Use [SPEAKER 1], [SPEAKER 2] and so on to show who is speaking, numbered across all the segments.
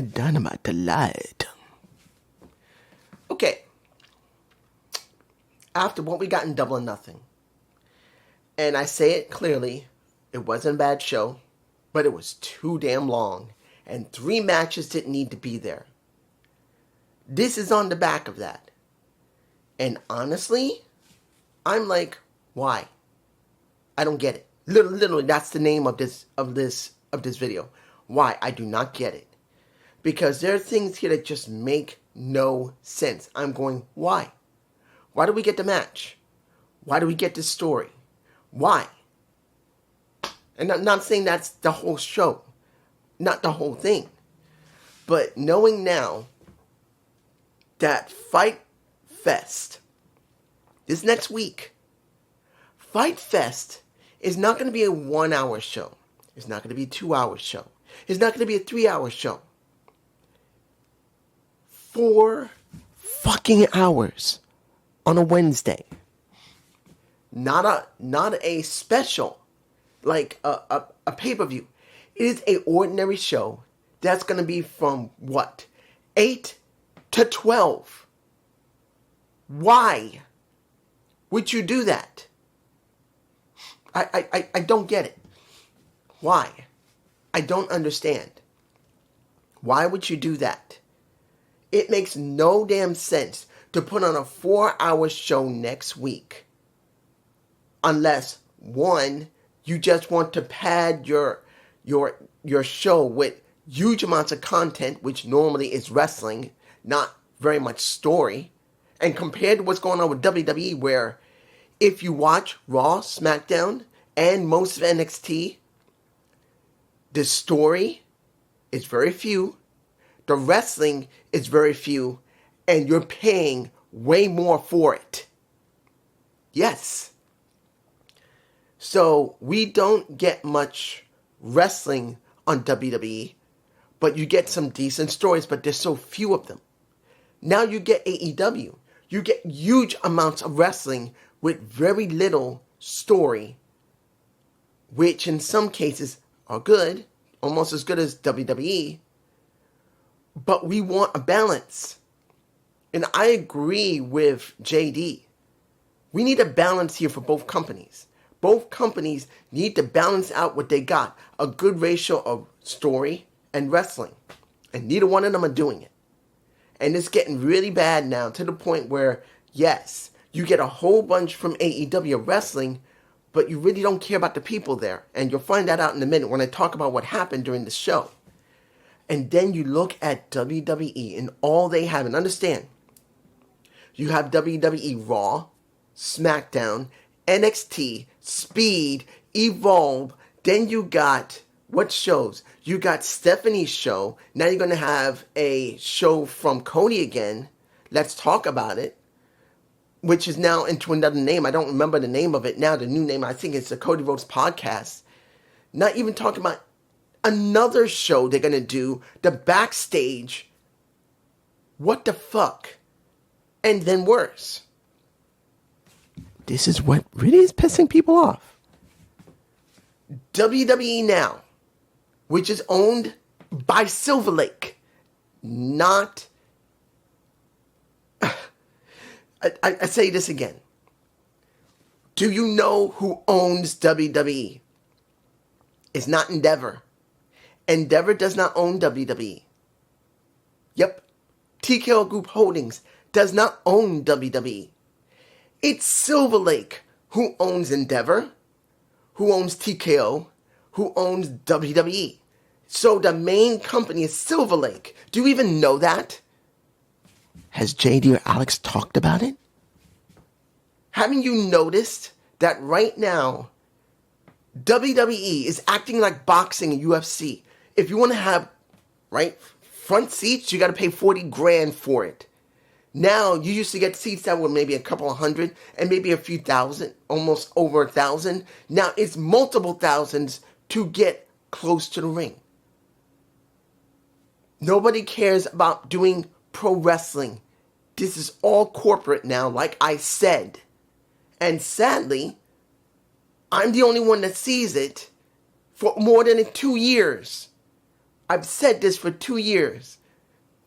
[SPEAKER 1] Dynamite Delight. Okay. After what we got in Double or Nothing, and I say it clearly, it wasn't a bad show, but it was too damn long, and 3 matches didn't need to be there. This is on the back of that. And honestly, I'm like, why? I don't get it. Literally, that's the name of this video. Why? I do not get it. Because there are things here that just make no sense. I'm going, why? Why do we get the match? Why do we get this story? Why? And I'm not saying that's the whole show. Not the whole thing. But knowing now that Fight Fest, this next week, Fight Fest is not going to be a 1-hour show. It's not going to be a 2-hour show. It's not going to be a 3-hour show. 4 fucking hours on a Wednesday. Not a special, like a pay-per-view. It is a ordinary show that's going to be from, 8 to 12. Why would you do that? I don't get it. Why? I don't understand. Why would you do that? It makes no damn sense to put on a 4-hour show next week. Unless, one, you just want to pad your show with huge amounts of content, which normally is wrestling, not very much story. And compared to what's going on with WWE, where if you watch Raw, SmackDown, and most of NXT, the story is very few, the wrestling is very few, and you're paying way more for it. Yes. So we don't get much wrestling on WWE, but you get some decent stories, but there's so few of them. Now you get AEW. You get huge amounts of wrestling with very little story, which in some cases are good, almost as good as WWE, but we want a balance. And I agree with JD. We need a balance here for both companies. Both companies need to balance out what they got, a good ratio of story and wrestling. And neither one of them are doing it. And it's getting really bad now to the point where, yes, you get a whole bunch from AEW wrestling, but you really don't care about the people there. And you'll find that out in a minute when I talk about what happened during the show. And then you look at WWE and all they have. And understand, you have WWE Raw, SmackDown, NXT, Speed, Evolve. Then you got, what shows? You got Stephanie's show. Now you're going to have a show from Cody again. Let's talk about it. Which is now into another name. I don't remember the name of it now. The new name, I think it's the Cody Rhodes Podcast. Not even talking about another show they're going to do. The Backstage. What the fuck? And then worse. This is what really is pissing people off. WWE Now, which is owned by Silver Lake. Not... I say this again. Do you know who owns WWE? It's not Endeavor. Endeavor does not own WWE. Yep. TKO Group Holdings does not own WWE. It's Silver Lake who owns Endeavor, who owns TKO, who owns WWE. So the main company is Silver Lake. Do you even know that? Has JD or Alex talked about it? Haven't you noticed that right now, WWE is acting like boxing and UFC? If you want to have, front seats, you got to pay $40,000 for it. Now, you used to get seats that were maybe a couple of hundred and maybe a few thousand, almost over 1,000. Now, it's multiple thousands to get close to the ring. Nobody cares about doing pro wrestling. This is all corporate now, like I said. And sadly, I'm the only one that sees it for more than 2 years. I've said this for 2 years.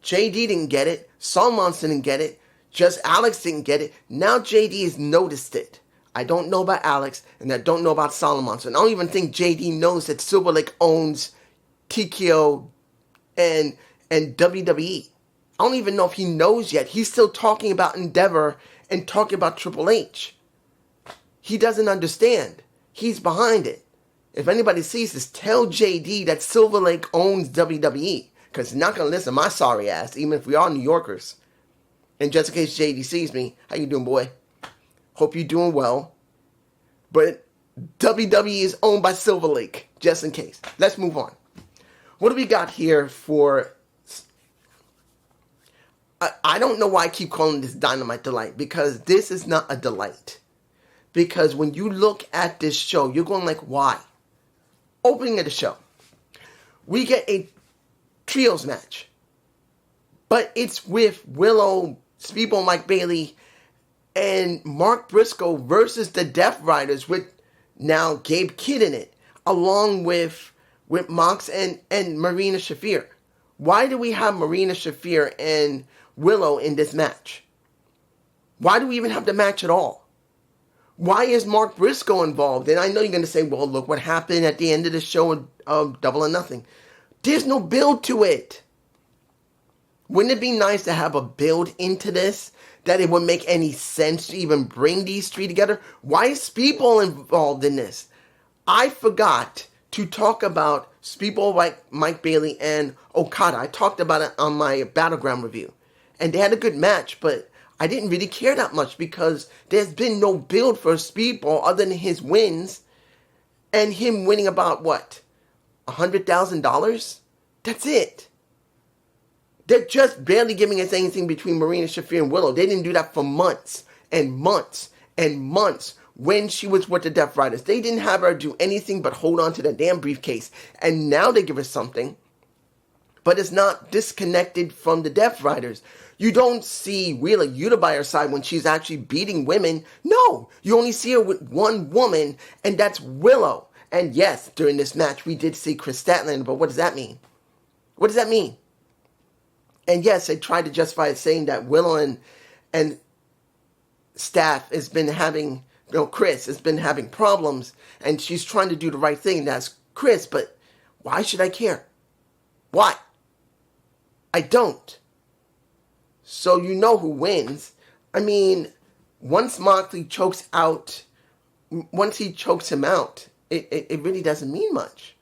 [SPEAKER 1] JD didn't get it. Salmon didn't get it. Just Alex didn't get it. Now JD has noticed it. I don't know about Alex, and I don't know about Solomon. And I don't even think JD knows that Silver Lake owns TKO and WWE. I don't even know if he knows yet. He's still talking about Endeavor and talking about Triple H. He doesn't understand. He's behind it. If anybody sees this, tell JD that Silver Lake owns WWE. Because he's not going to listen to my sorry ass, even if we are New Yorkers. And just in case JD sees me, how you doing, boy? Hope you're doing well. But WWE is owned by Silver Lake, just in case. Let's move on. What do we got here for... I don't know why I keep calling this Dynamite Delight, because this is not a delight. Because when you look at this show, you're going like, why? Opening of the show. We get a trios match. But it's with Willow, Speedball Mike Bailey, and Mark Briscoe versus the Death Riders with now Gabe Kidd in it, along with Mox and Marina Shafir. Why do we have Marina Shafir and Willow in this match? Why do we even have the match at all? Why is Mark Briscoe involved? And I know you're going to say, well, look what happened at the end of the show of Double or Nothing. There's no build to it. Wouldn't it be nice to have a build into this? That it would make any sense to even bring these three together? Why is Speedball involved in this? I forgot to talk about Speedball Mike Bailey and Okada. I talked about it on my Battleground review. And they had a good match, but I didn't really care that much because there's been no build for Speedball other than his wins and him winning about, what, $100,000? That's it. They're just barely giving us anything between Marina Shafir and Willow. They didn't do that for months and months and months when she was with the Death Riders. They didn't have her do anything but hold on to the damn briefcase. And now they give her something, but it's not disconnected from the Death Riders. You don't see Wheeler Yuta by her side when she's actually beating women. No, you only see her with one woman, and that's Willow. And yes, during this match, we did see Chris Statlander, but what does that mean? What does that mean? And yes, they tried to justify it saying that Willow and staff has been having, Chris has been having problems, and she's trying to do the right thing. That's Chris, but why should I care? Why? I don't. So you know who wins. I mean, once Moxley chokes out, once he chokes him out, it really doesn't mean much.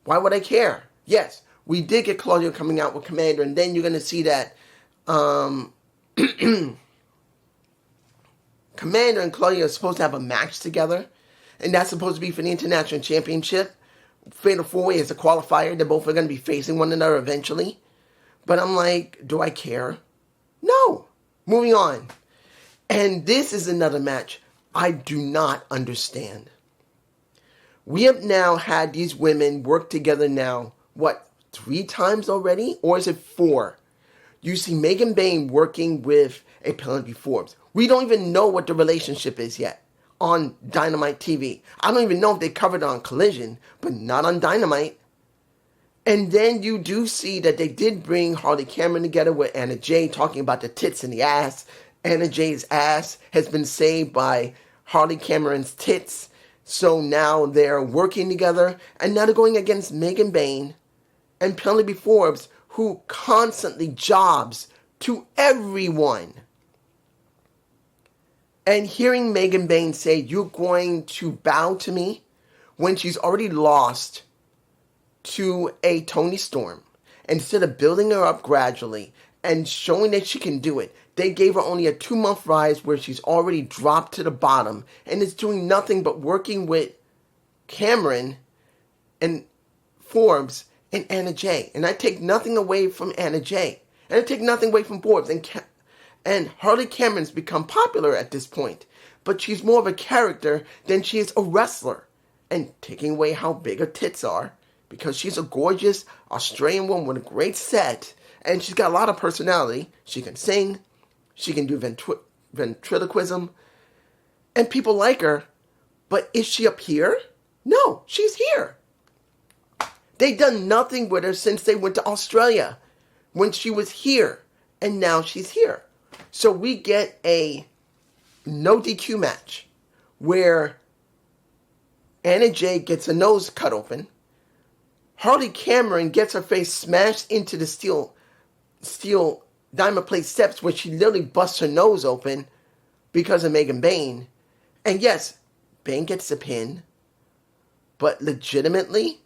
[SPEAKER 1] Why would I care? Yes, we did get Claudio coming out with Commander, and then you're going to see that Commander and Claudio are supposed to have a match together, and that's supposed to be for the International Championship. Fatal 4-Way is a qualifier. They're both going to be facing one another eventually. But I'm like, do I care? No. Moving on. And this is another match I do not understand. We have now had these women work together now, 3 times already? Or is it 4? You see Megan Bayne working with a Penelope Forbes. We don't even know what the relationship is yet on Dynamite TV. I don't even know if they covered it on Collision, but not on Dynamite. And then you do see that they did bring Harley Cameron together with Anna Jay, talking about the tits and the ass. Anna Jay's ass has been saved by Harley Cameron's tits. So now they're working together, and now they're going against Megan Bayne and Penelope Forbes, who constantly jobs to everyone. And hearing Megan Bayne say, you're going to bow to me, when she's already lost to a Toni Storm. Instead of building her up gradually and showing that she can do it, they gave her only a 2-month rise where she's already dropped to the bottom and is doing nothing but working with Cameron and Forbes and Anna Jay. And I take nothing away from Anna Jay. And I take nothing away from Forbes. And Harley Cameron's become popular at this point. But she's more of a character than she is a wrestler. And taking away how big her tits are, because she's a gorgeous Australian woman with a great set. And she's got a lot of personality. She can sing. She can do ventriloquism. And people like her. But is she up here? No, she's here. They done nothing with her since they went to Australia, when she was here, and now she's here. So we get a no DQ match where Anna Jay gets her nose cut open. Harley Cameron gets her face smashed into the steel diamond plate steps, where she literally busts her nose open because of Megan Bayne. And yes, Bayne gets the pin, but legitimately,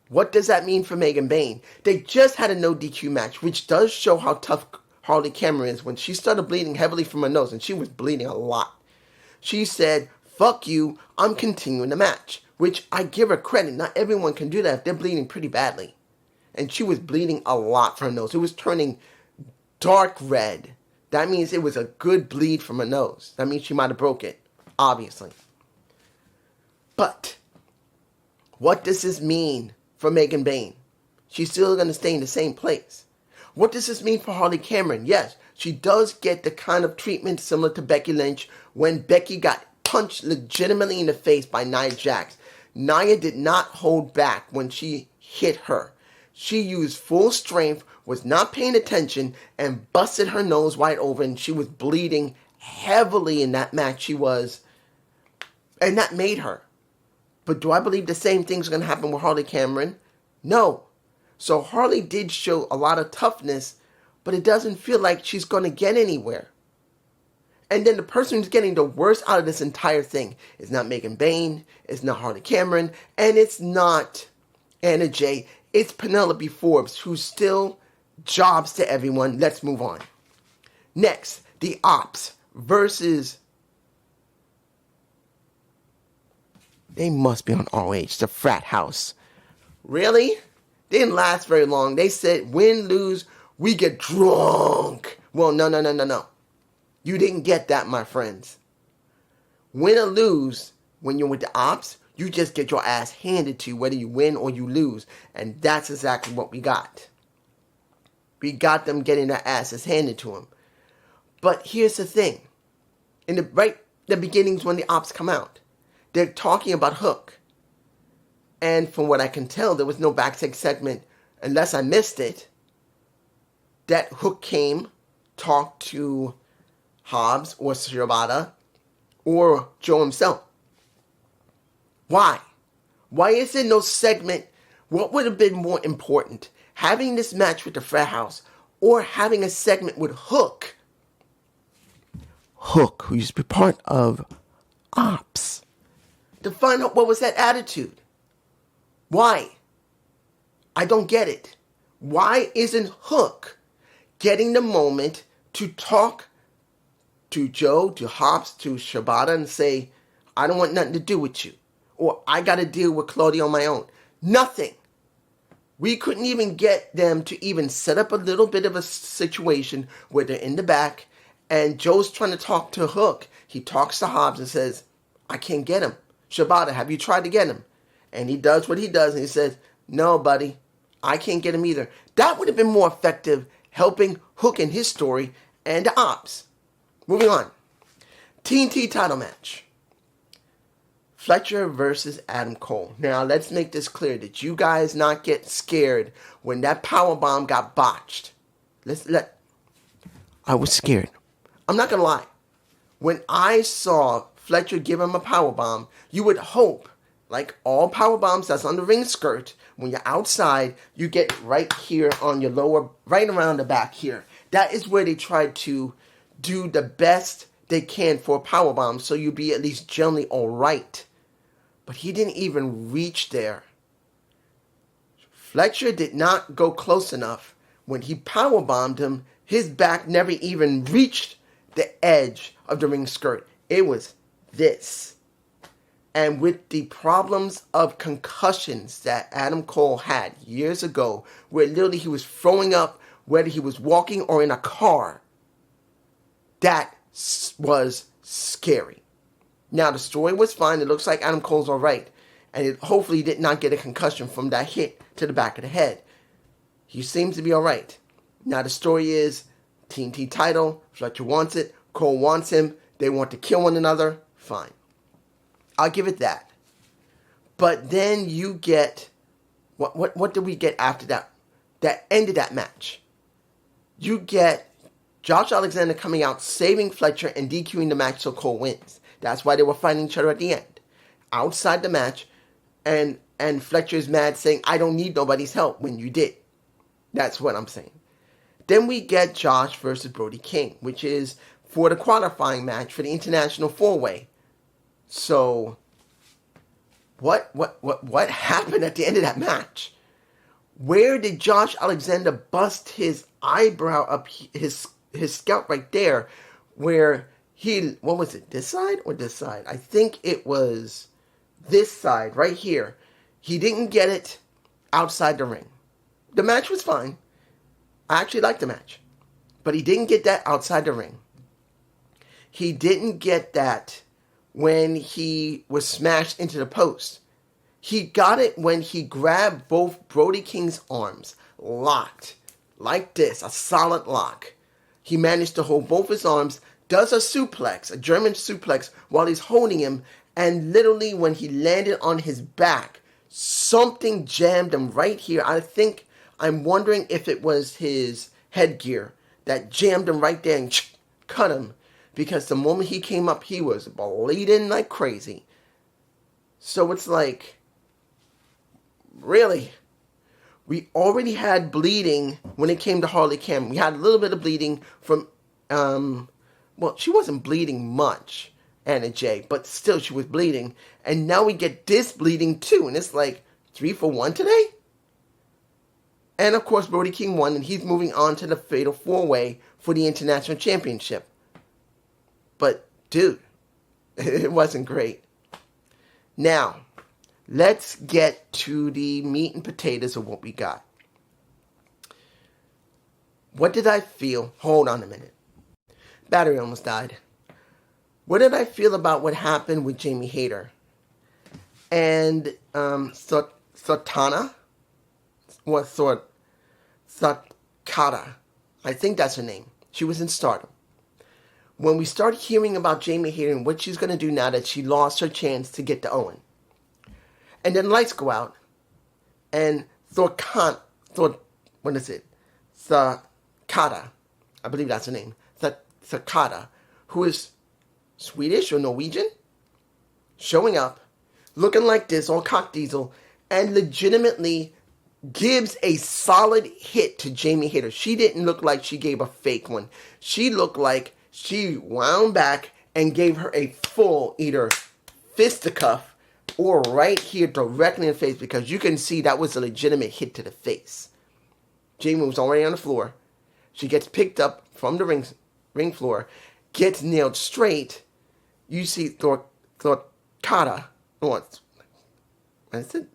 [SPEAKER 1] what does that mean for Megan Bayne? They just had a no DQ match, which does show how tough Harley Cameron is. When she started bleeding heavily from her nose, and she was bleeding a lot, she said, "Fuck you, I'm continuing the match." Which I give her credit. Not everyone can do that if they're bleeding pretty badly. And she was bleeding a lot from her nose. It was turning dark red. That means it was a good bleed from her nose. That means she might have broke it, obviously. But what does this mean for Megan Bayne? She's still going to stay in the same place. What does this mean for Harley Cameron? Yes, she does get the kind of treatment similar to Becky Lynch when Becky got punched legitimately in the face by Nia Jax. Nia did not hold back when she hit her. She used full strength, was not paying attention, and busted her nose wide open. She was bleeding heavily in that match. She was. And that made her. But do I believe the same thing's going to happen with Harley Cameron? No. So Harley did show a lot of toughness, but it doesn't feel like she's going to get anywhere. And then the person who's getting the worst out of this entire thing is not Megan Bayne, it's not Harley Cameron, and it's not Anna Jay. It's Penelope Forbes, who still jobs to everyone. Let's move on. Next, the Ops versus... They must be on ROH, the frat house. Really? They didn't last very long. They said, win, lose, we get drunk. Well, no. You didn't get that, my friends. Win or lose, when you're with the Ops, you just get your ass handed to you, whether you win or you lose. And that's exactly what we got. We got them getting their asses handed to them. But here's the thing. In the beginnings when the Ops come out, they're talking about Hook. And from what I can tell, there was no backstage segment, unless I missed it, that Hook came, talked to Hobbs or Shibata or Joe himself. Why? Why is there no segment? What would have been more important? Having this match with the frat house or having a segment with Hook? Hook, who used to be part of Ops. To find out what was that attitude. Why? I don't get it. Why isn't Hook getting the moment to talk to Joe, to Hobbs, to Shibata and say, I don't want nothing to do with you. Or I got to deal with Claudia on my own. Nothing. We couldn't even get them to even set up a little bit of a situation where they're in the back and Joe's trying to talk to Hook. He talks to Hobbs and says, I can't get him. Shibata, have you tried to get him? And he does what he does and he says, no, buddy, I can't get him either. That would have been more effective helping Hook in his story and the Ops. Moving on. TNT title match. Fletcher versus Adam Cole. Now, let's make this clear. Did you guys not get scared when that powerbomb got botched? I was scared. I'm not going to lie. When I saw Fletcher give him a powerbomb, you would hope, like all powerbombs that's on the ring skirt, when you're outside, you get right here on your lower, right around the back here. That is where they tried to do the best they can for a powerbomb, so you'd be at least generally all right. But he didn't even reach there. Fletcher did not go close enough. When he powerbombed him, his back never even reached the edge of the ring skirt. It was this. And with the problems of concussions that Adam Cole had years ago, where literally he was throwing up whether he was walking or in a car, that was scary. Now, the story was fine. It looks like Adam Cole's all right. And it hopefully did not get a concussion from that hit to the back of the head. He seems to be all right. Now, the story is TNT title. Fletcher wants it. Cole wants him. They want to kill one another. Fine. I'll give it that. But then you get What did we get after that? That ended that match. You get Josh Alexander coming out, saving Fletcher, and DQing the match so Cole wins. That's why they were fighting each other at the end. Outside the match, and Fletcher is mad saying, I don't need nobody's help when you did. That's what I'm saying. Then we get Josh versus Brody King, which is for the qualifying match for the International 4-Way. So, what happened at the end of that match? Where did Josh Alexander bust his eyebrow up, his scalp right there, where what was it, this side or this side? I think it was this side right here. He didn't get it outside the ring. The match was fine. I actually liked the match. But he didn't get that outside the ring. He didn't get that when he was smashed into the post. He got it when he grabbed both Brody King's arms, locked, like this, a solid lock. He managed to hold both his arms, does a suplex, a German suplex, while he's holding him, and literally when he landed on his back, something jammed him right here. I'm wondering if it was his headgear that jammed him right there and cut him, because the moment he came up, he was bleeding like crazy. So it's like, really? We already had bleeding when it came to Harley Cameron. We had a little bit of bleeding from, she wasn't bleeding much, Anna Jay, but still she was bleeding. And now we get this bleeding too, and it's like 3 for 1 today? And of course, Brody King won, and he's moving on to the Fatal 4-Way for the International Championship. But, dude, it wasn't great. Now, let's get to the meat and potatoes of what we got. What did I feel? Hold on a minute. Battery almost died. What did I feel about what happened with Jamie Hayter? And Satana? Or Sakata. I think that's her name. She was in Stardom. When we start hearing about Jamie Hayter and what she's going to do now that she lost her chance to get to Owen. And then lights go out. And Sakata, I believe that's her name. Sakata, who is Swedish or Norwegian, showing up, looking like this, all cock diesel, and legitimately gives a solid hit to Jamie Hayter. She didn't look like she gave a fake one. She looked like she wound back and gave her a full either fisticuff or right here directly in the face, because you can see that was a legitimate hit to the face. Jamie was already on the floor. She gets picked up from the ring floor, gets nailed straight. You see Sakata, what is it?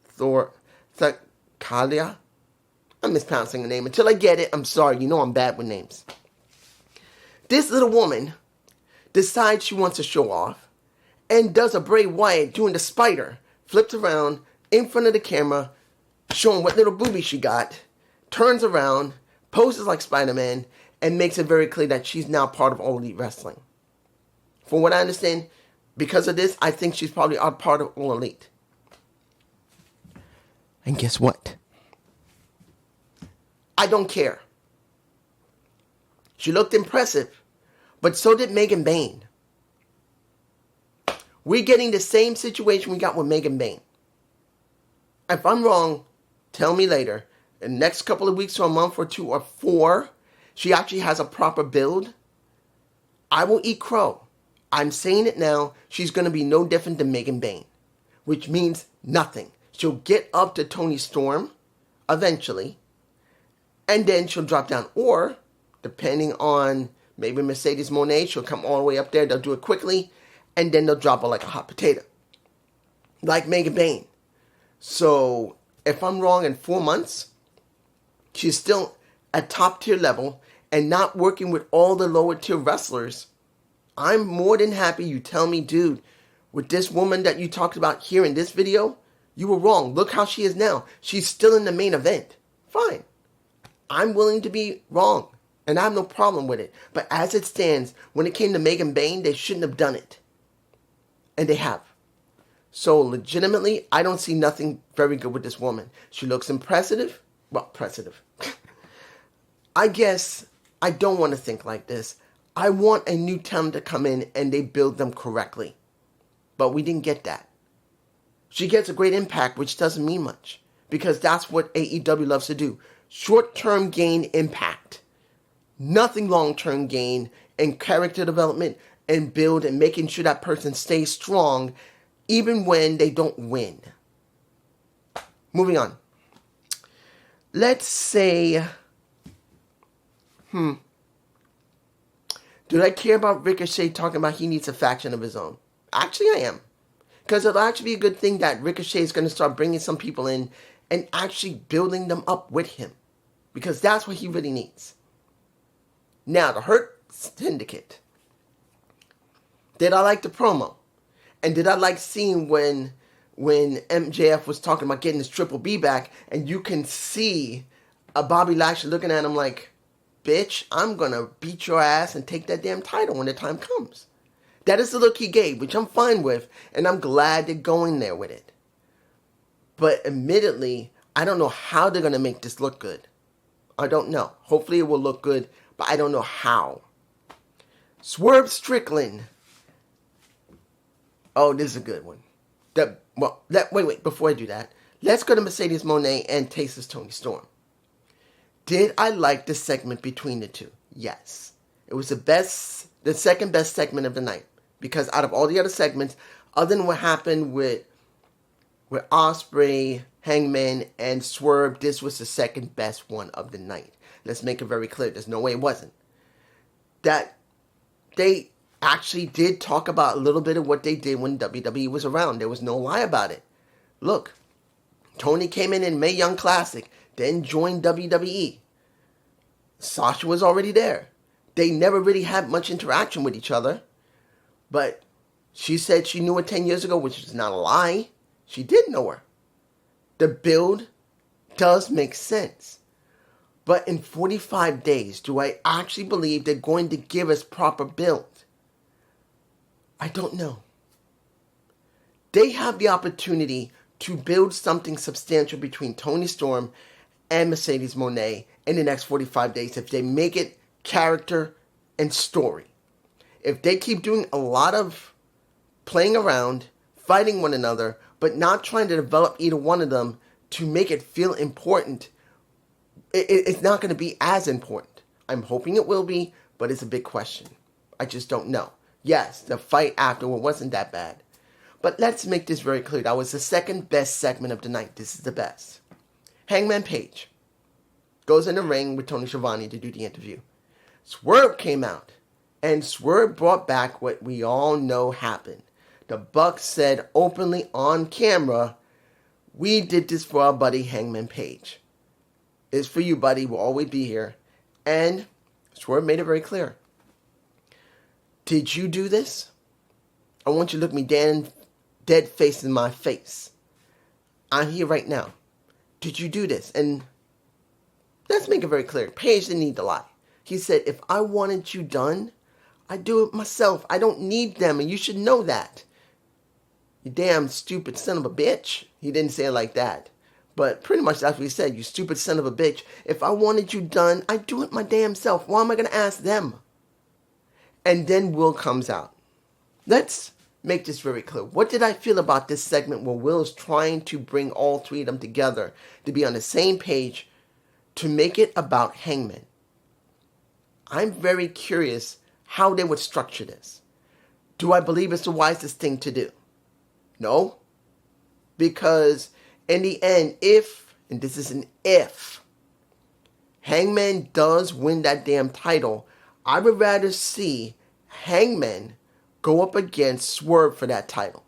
[SPEAKER 1] Sakata? I'm mispronouncing the name. Until I get it, I'm sorry. You know I'm bad with names. This little woman decides she wants to show off and does a Bray Wyatt doing the spider. Flips around in front of the camera, showing what little booby she got, turns around, poses like Spider-Man, and makes it very clear that she's now part of All Elite Wrestling. From what I understand, because of this, I think she's probably a part of All Elite. And guess what? I don't care. She looked impressive, but so did Megan Bayne. We're getting the same situation we got with Megan Bayne. If I'm wrong, tell me later. In the next couple of weeks or a month or 2 or 4, she actually has a proper build. I will eat crow. I'm saying it now. She's going to be no different than Megan Bayne, which means nothing. She'll get up to Toni Storm eventually, and then she'll drop down. Or, depending on maybe Mercedes Moné, she'll come all the way up there. They'll do it quickly, and then they'll drop her like a hot potato, like Megan Bayne. So, if I'm wrong in 4 months, she's still at top tier level and not working with all the lower tier wrestlers. I'm more than happy you tell me, dude, with this woman that you talked about here in this video, you were wrong. Look how she is now. She's still in the main event. Fine. I'm willing to be wrong, and I have no problem with it. But as it stands, when it came to Megan Bayne, they shouldn't have done it. And they have. So legitimately, I don't see nothing very good with this woman. She looks impressive. Well, impressive. I guess I don't want to think like this. I want a new talent to come in and they build them correctly. But we didn't get that. She gets a great impact, which doesn't mean much. Because that's what AEW loves to do. Short-term gain impact. Nothing long-term gain and character development and build and making sure that person stays strong even when they don't win. Moving on. Let's say, do I care about Ricochet talking about he needs a faction of his own? Actually, I am. Because it'll actually be a good thing that Ricochet is going to start bringing some people in and actually building them up with him. Because that's what he really needs. Now, the Hurt Syndicate. Did I like the promo? And did I like seeing when MJF was talking about getting his Triple B back, and you can see a Bobby Lashley looking at him like, bitch, I'm going to beat your ass and take that damn title when the time comes. That is the look he gave, which I'm fine with, and I'm glad they're going there with it. But admittedly, I don't know how they're going to make this look good. I don't know. Hopefully it will look good, but I don't know how. Swerve Strickland. Oh, this is a good one. Wait, before I do that, let's go to Mercedes Moné and Taster's Toni Storm. Did I like the segment between the two? Yes. It was the second best segment of the night. Because out of all the other segments, other than what happened with Ospreay, Hangman, and Swerve, this was the second best one of the night. Let's make it very clear. There's no way it wasn't. That they actually did talk about a little bit of what they did when WWE was around. There was no lie about it. Look, Tony came in Mae Young Classic, then joined WWE. Sasha was already there. They never really had much interaction with each other. But she said she knew her 10 years ago, which is not a lie. She did know her. The build does make sense. But in 45 days, do I actually believe they're going to give us proper build? I don't know. They have the opportunity to build something substantial between Toni Storm and Mercedes Moné in the next 45 days if they make it character and story. If they keep doing a lot of playing around, fighting one another, but not trying to develop either one of them to make it feel important, it's not going to be as important. I'm hoping it will be, but it's a big question. I just don't know. Yes, the fight afterward wasn't that bad. But let's make this very clear. That was the second best segment of the night. This is the best. Hangman Page goes in the ring with Tony Schiavone to do the interview. Swerve came out, and Swerve brought back what we all know happened. The Bucks said openly on camera, we did this for our buddy Hangman Page. It's for you, buddy. We'll always be here. And Swerve made it very clear. Did you do this? I want you to look me dead face in my face. I'm here right now. Did you do this? And let's make it very clear. Page didn't need to lie. He said, if I wanted you done, I'd do it myself. I don't need them, and you should know that. You damn stupid son of a bitch. He didn't say it like that. But pretty much that's what he said. You stupid son of a bitch. If I wanted you done, I'd do it my damn self. Why am I going to ask them? And then Will comes out. Let's make this very clear. What did I feel about this segment where Will is trying to bring all three of them together to be on the same page to make it about Hangman? I'm very curious how they would structure this. Do I believe it's the wisest thing to do? No. Because in the end, if, and this is an if, Hangman does win that damn title, I would rather see Hangman go up against Swerve for that title.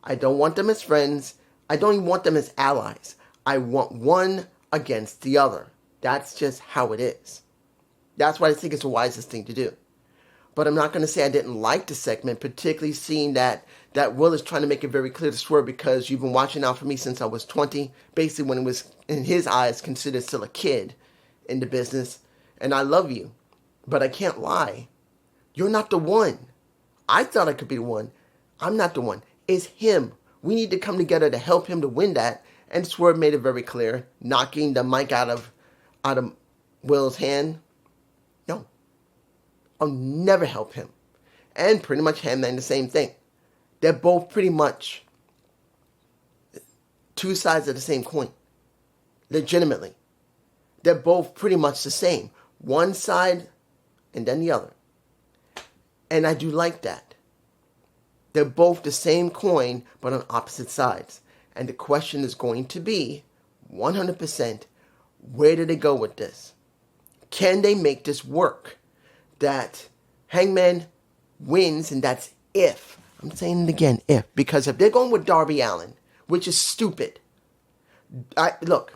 [SPEAKER 1] I don't want them as friends. I don't even want them as allies. I want one against the other. That's just how it is. That's why I think it's the wisest thing to do. But I'm not going to say I didn't like the segment, particularly seeing that Will is trying to make it very clear to Swerve because you've been watching out for me since I was 20, basically when it was, in his eyes, considered still a kid in the business. And I love you, but I can't lie. You're not the one. I thought I could be the one. I'm not the one. It's him. We need to come together to help him to win that. And Swerve made it very clear, knocking the mic out of Will's hand. No, I'll never help him. And pretty much Hangman the same thing. They're both pretty much two sides of the same coin. Legitimately. They're both pretty much the same. One side and then the other. And I do like that. They're both the same coin, but on opposite sides. And the question is going to be, 100%, where do they go with this? Can they make this work? That Hangman wins, and that's if. I'm saying it again, if. Because if they're going with Darby Allin, which is stupid. Look,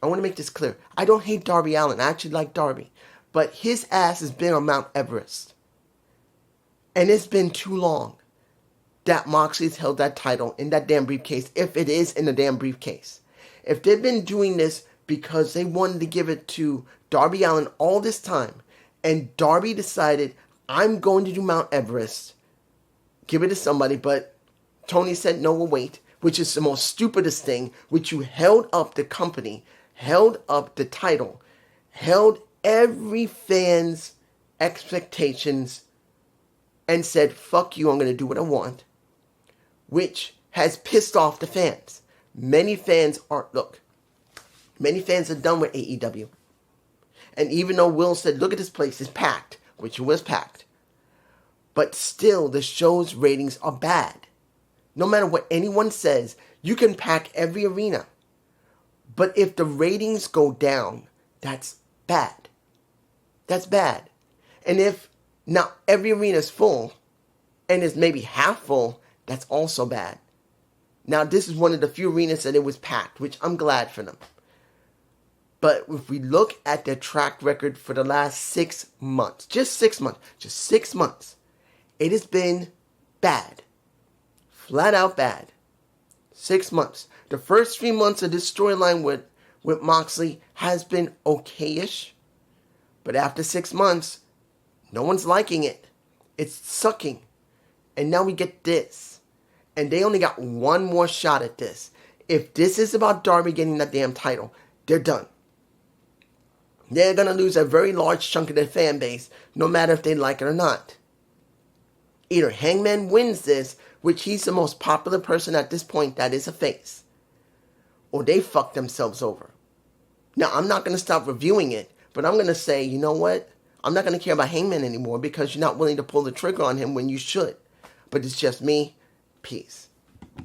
[SPEAKER 1] I want to make this clear. I don't hate Darby Allin. I actually like Darby. But his ass has been on Mount Everest. And it's been too long that Moxley's held that title in that damn briefcase, if it is in the damn briefcase. If they've been doing this because they wanted to give it to Darby Allin all this time, and Darby decided, I'm going to do Mount Everest, give it to somebody, but Tony said, no, we'll wait, which is the most stupidest thing, which you held up the company, held up the title, held every fan's expectations, and said, fuck you, I'm going to do what I want, which has pissed off the fans. Many fans are done with AEW. And even though Will said, look at this place, it's packed, which it was packed, but still the show's ratings are bad. No matter what anyone says, you can pack every arena. But if the ratings go down, that's bad. That's bad. And if now every arena is full, and is maybe half full, that's also bad. Now this is one of the few arenas that it was packed, which I'm glad for them. But if we look at their track record for the last 6 months, just 6 months, it has been bad. Flat out bad. 6 months. The first 3 months of this storyline with Moxley has been okay-ish. But after 6 months, no one's liking it. It's sucking. And now we get this. And they only got one more shot at this. If this is about Darby getting that damn title, they're done. They're going to lose a very large chunk of their fan base, no matter if they like it or not. Either Hangman wins this, which he's the most popular person at this point that is a face, or they fuck themselves over. Now, I'm not going to stop reviewing it, but I'm going to say, you know what? I'm not going to care about Hangman anymore because you're not willing to pull the trigger on him when you should. But it's just me. Peace.